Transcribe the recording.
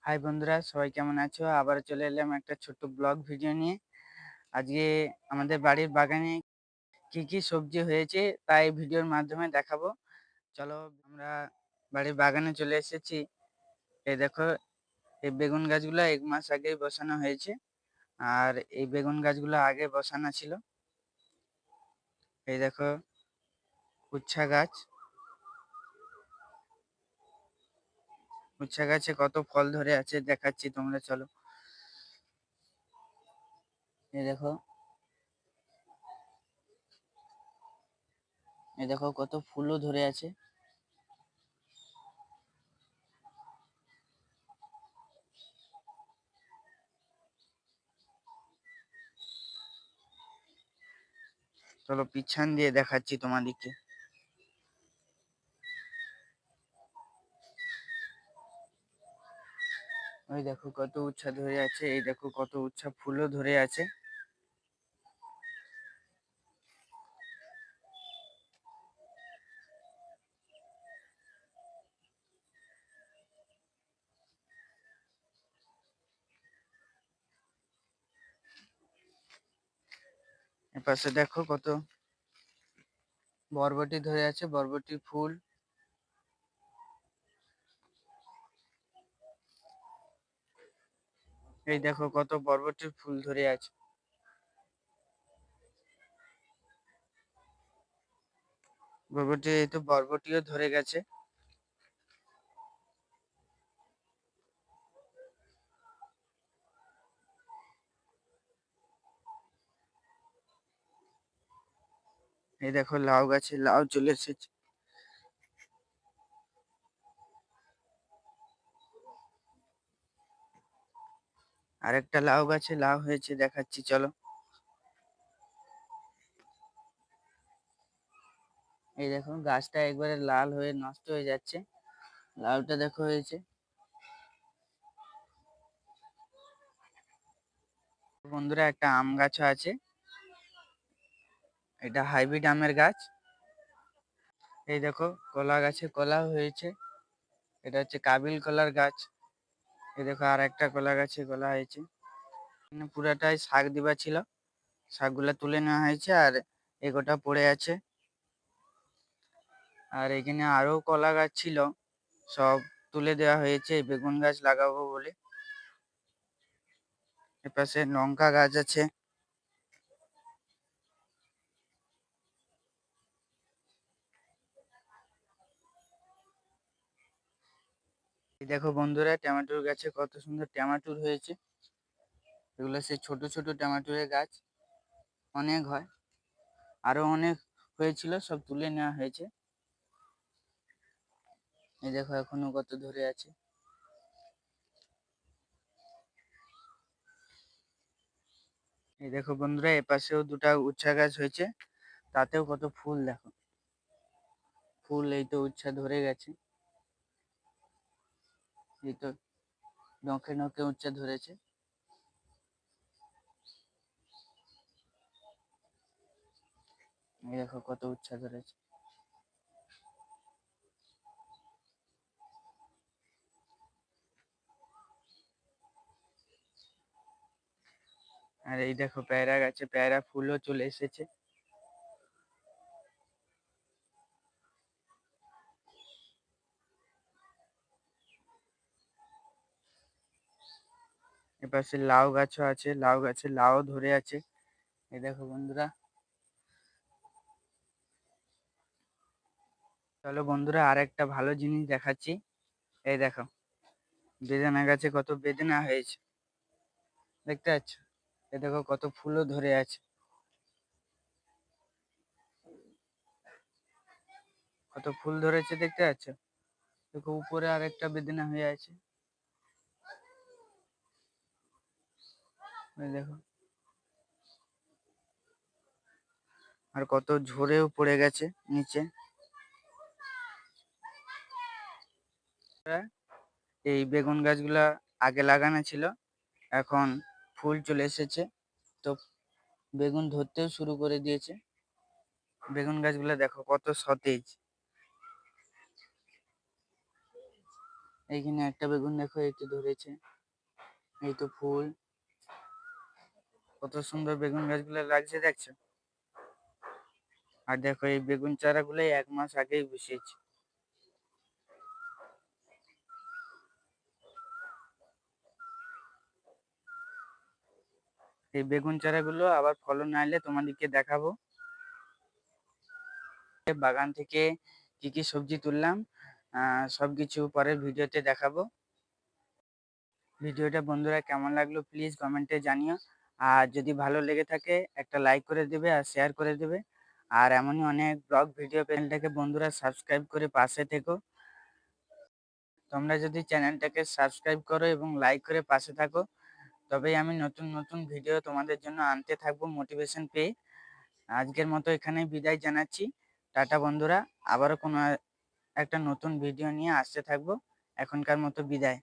High বন্ধুরা, সবাই কেমন আছো? আবার চলে এলাম একটা ছোট্ট ব্লগ ভিডিও নিয়ে। আজকে আমাদের বাড়ির বাগানে কি কি সবজি হয়েছে তা এই ভিডিওর মাধ্যমে দেখাবো। চলো, আমরা বাড়ির বাগানে চলে এসেছি। এই দেখো, এই বেগুন গাছগুলো 1 মাস আগেই বসানো হয়েছে। আর এই বেগুন গাছগুলো আগে বসানো ছিল। এই দেখো, উচ্ছা গাছ। উচ্ছা গাছে কত ফল ধরে আছে দেখাচ্ছি, তোমরা চলো। এই দেখো, এই দেখো কত ফুলও ধরে আছে। চলো পিছন দিয়ে দেখাচ্ছি তোমাদেরকে। ওই দেখো কত উচ্ছা ধরে আছে, এই দেখো কত উচ্ছা ফুলও ধরে আছে। এপাশে দেখো কত বরবটি ধরে আছে, বরবটির ফুল। এই দেখো কত বরবটির ফুল ধরে আছে। বরবটি, এই তো বরবটিও ধরে গেছে। এই দেখো লাউ গাছে লাউ চলে এসেছে। আরেকটা লাউ গাছে লাউ হয়েছে, দেখাচ্ছি চলো। এই দেখো গাছটা একবারে লাল হয়ে নষ্ট হয়ে যাচ্ছে। লাউটা দেখো হয়েছে। বন্ধুরা, একটা আম গাছও আছে। এটা হাইব্রিড আমের গাছ। এই দেখো কলা গাছে কলা হয়েছে। এটা হচ্ছে কাবিল কলার গাছ। এই দেখো আর একটা কলা গাছে কলা হয়েছে। পুরাটাই শাক দিবা ছিল, শাকগুলা তুলে নেওয়া হয়েছে আর এগোটা পড়ে আছে। আর এখানে আরো কলা গাছ ছিল, সব তুলে দেওয়া হয়েছে বেগুন গাছ লাগাবো বলে। এপাশে লঙ্কা গাছ আছে। এই দেখো বন্ধুরা, টমেটোর গাছে কত সুন্দর টমেটোর হয়েছে। এগুলো সেই ছোট ছোট টমেটোরের গাছ, অনেক হয়। আরো অনেক হয়েছিল, সব তুলে নেওয়া হয়েছে। এই দেখো এখনো কত ধরে আছে। এই দেখো বন্ধুরা, এপাশেও দুটা উচ্ছা গাছ হয়েছে, তাতেও কত ফুল দেখো। ফুল এই তো উচ্ছা ধরে গেছে। এই তো নখে নখে উচ্ছা ধরেছে। এই দেখো কত উচ্ছা ধরেছে। আর এই দেখো পেয়ারা গাছে পেয়ারা ফুলও চলে এসেছে। এপাশে লাউ গাছও আছে, লাউ গাছে লাউ ধরে আছে। এই দেখো বন্ধুরা। চলো বন্ধুরা, আর একটা ভালো জিনিস দেখাচ্ছি। এই দেখো বেদানা গাছে কত বেদানা হয়েছে, দেখতে পাচ্ছ? এই দেখো কত ফুলও ধরে আছে। কত ফুল ধরেছে দেখতে পাচ্ছ? দেখো উপরে আর একটা বেদানা হয়ে আছে। এই দেখো, আর কত ঝরেও পড়ে গেছে নিচে। এই বেগুন গাছগুলা আগে লাগানো ছিল, এখন ফুল চলে এসেছে, তো বেগুন ধরতেও শুরু করে দিয়েছে। বেগুন গাছগুলা দেখো কত সতেজ। এইখানে একটা বেগুন দেখো, এই তো ধরেছে, এই তো ফুল। কত সুন্দর বেগুন গাছগুলো লাগছে দেখছো। আর দেখো এই বেগুন চারাগুলো 1 মাস আগেই বসিয়েছি। এই বেগুন চারাগুলো আবার ফলন আনলে তোমাদেরকে দেখাবো। বাগান থেকে কি কি সবজি তুললাম সবকিছু পরের ভিডিওতে দেখাবো। ভিডিওটা বন্ধুরা কেমন লাগলো প্লিজ কমেন্টে জানিও। আর যদি ভালো লেগে থাকে একটা লাইক করে দেবে আর শেয়ার করে দেবে। আর এমনই অনেক ব্লগ ভিডিও চ্যানেলটাকে বন্ধুরা সাবস্ক্রাইব করে পাশে থেকো। তোমরা যদি চ্যানেলটাকে সাবস্ক্রাইব করো এবং লাইক করে পাশে থাকো, তবেই আমি নতুন নতুন ভিডিও তোমাদের জন্য আনতে থাকবো মোটিভেশন পেয়ে। আজকের মতো এখানেই বিদায় জানাচ্ছি। টাটা বন্ধুরা, আবারও কোনো একটা নতুন ভিডিও নিয়ে আসতে থাকবো। এখনকার মতো বিদায়।